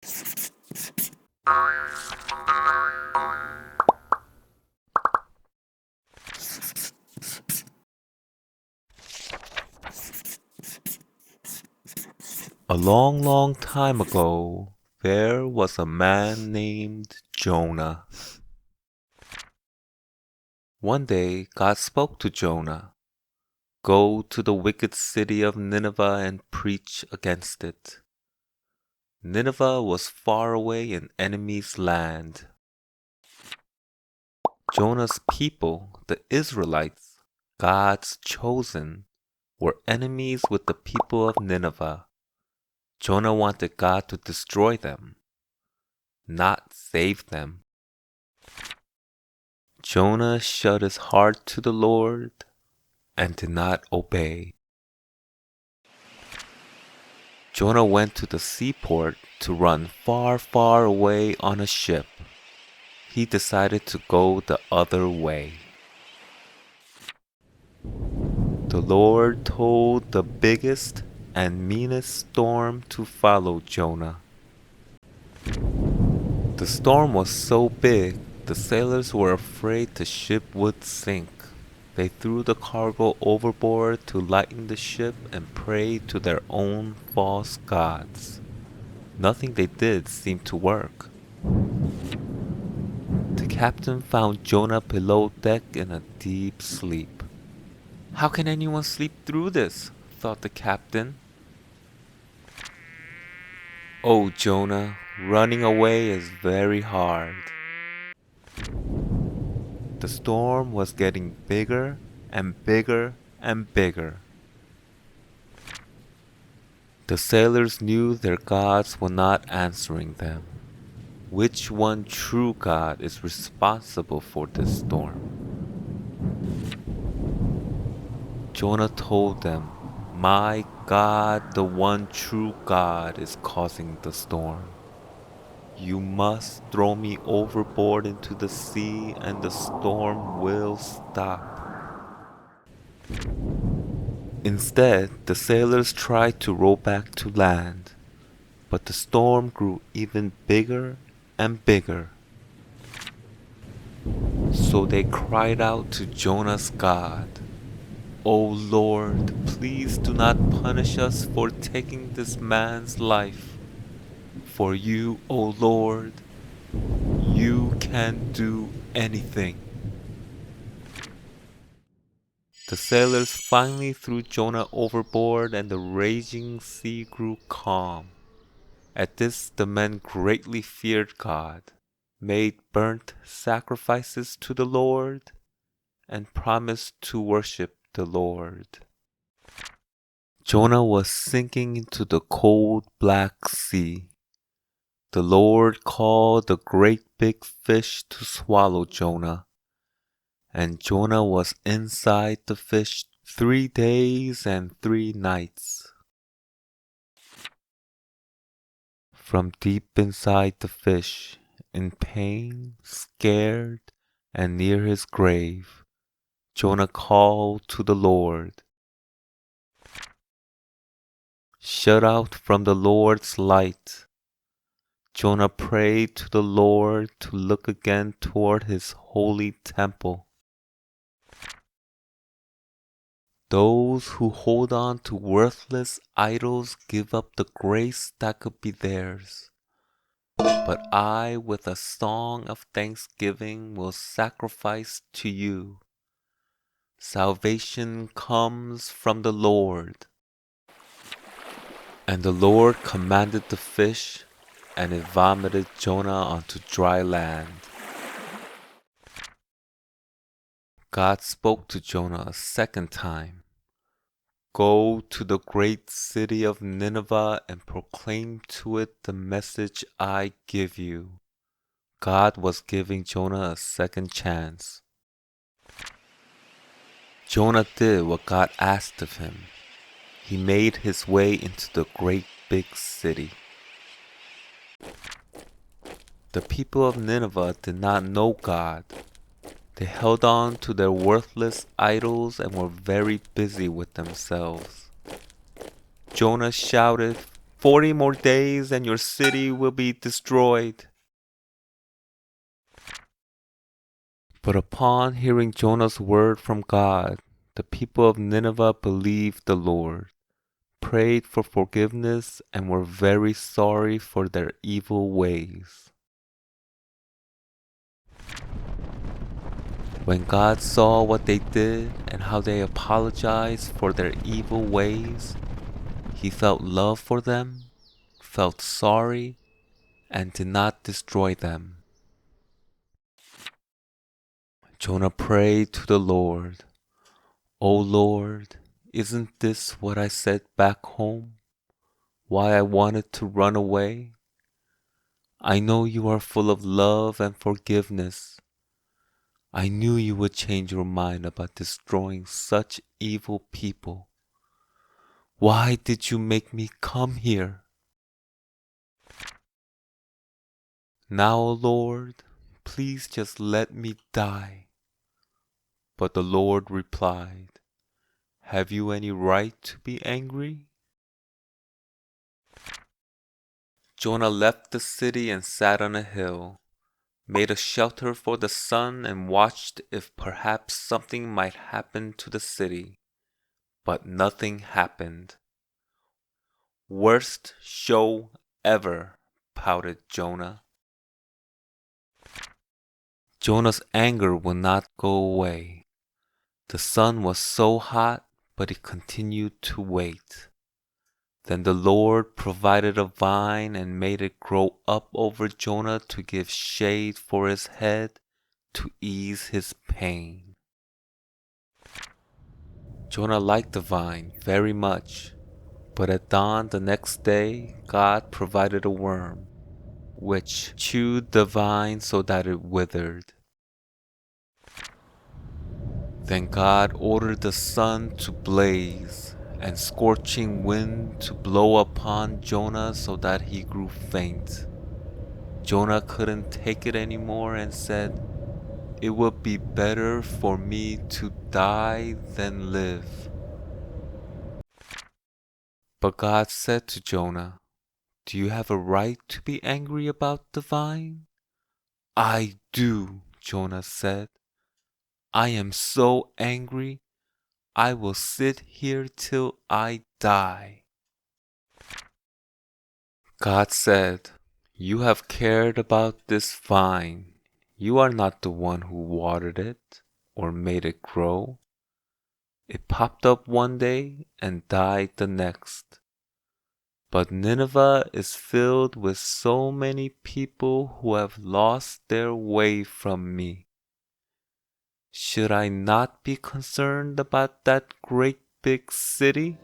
A long, long time ago, there was a man named Jonah. One day, God spoke to Jonah. Go to the wicked city of Nineveh and preach against it. Nineveh was far away in enemy's land. Jonah's people, the Israelites, God's chosen, were enemies with the people of Nineveh. Jonah wanted God to destroy them, not save them. Jonah shut his heart to the Lord and did not obey. Jonah went to the seaport to run far, far away on a ship. He decided to go the other way. The Lord told the biggest and meanest storm to follow Jonah. The storm was so big, the sailors were afraid the ship would sink. They threw the cargo overboard to lighten the ship and prayed to their own false gods. Nothing they did seemed to work. The captain found Jonah below deck in a deep sleep. How can anyone sleep through this? Thought the captain. Oh, Jonah, running away is very hard. The storm was getting bigger and bigger and bigger. The sailors knew their gods were not answering them. Which one true God is responsible for this storm? Jonah told them, "My God, the one true God, is causing the storm. You must throw me overboard into the sea and the storm will stop." Instead, the sailors tried to row back to land, but the storm grew even bigger and bigger. So they cried out to Jonah's God, "O Lord, please do not punish us for taking this man's life. For you, O Lord, you can do anything." The sailors finally threw Jonah overboard and the raging sea grew calm. At this the men greatly feared God, made burnt sacrifices to the Lord, and promised to worship the Lord. Jonah was sinking into the cold black sea. The Lord called a great big fish to swallow Jonah, and Jonah was inside the fish 3 days and 3 nights. From deep inside the fish, in pain, scared, and near his grave, Jonah called to the Lord. Shut out from the Lord's light, Jonah prayed to the Lord to look again toward his holy temple. Those who hold on to worthless idols give up the grace that could be theirs. But I, with a song of thanksgiving, will sacrifice to you. Salvation comes from the Lord. And the Lord commanded the fish, and it vomited Jonah onto dry land. God spoke to Jonah a second time. Go to the great city of Nineveh and proclaim to it the message I give you. God was giving Jonah a second chance. Jonah did what God asked of him. He made his way into the great big city. The people of Nineveh did not know God. They held on to their worthless idols and were very busy with themselves. Jonah shouted, 40 more days and your city will be destroyed." But upon hearing Jonah's word from God, the people of Nineveh believed the Lord, prayed for forgiveness, and were very sorry for their evil ways. When God saw what they did and how they apologized for their evil ways, He felt love for them, felt sorry, and did not destroy them. Jonah prayed to the Lord, "O Lord, isn't this what I said back home? Why I wanted to run away? I know you are full of love and forgiveness. I knew you would change your mind about destroying such evil people. Why did you make me come here? Now, O Lord, please just let me die." But the Lord replied, "Have you any right to be angry?" Jonah left the city and sat on a hill, made a shelter for the sun, and watched if perhaps something might happen to the city. But nothing happened. "Worst show ever," pouted Jonah. Jonah's anger would not go away. The sun was so hot, but he continued to wait. Then the Lord provided a vine and made it grow up over Jonah to give shade for his head, to ease his pain. Jonah liked the vine very much, but at dawn the next day God provided a worm, which chewed the vine so that it withered. Then God ordered the sun to blaze and scorching wind to blow upon Jonah so that he grew faint. Jonah couldn't take it anymore and said, "It would be better for me to die than live." But God said to Jonah, "Do you have a right to be angry about the vine?" "I do," Jonah said. "I am so angry, I will sit here till I die." God said, "You have cared about this vine. You are not the one who watered it or made it grow. It popped up one day and died the next. But Nineveh is filled with so many people who have lost their way from me. Should I not be concerned about that great big city?"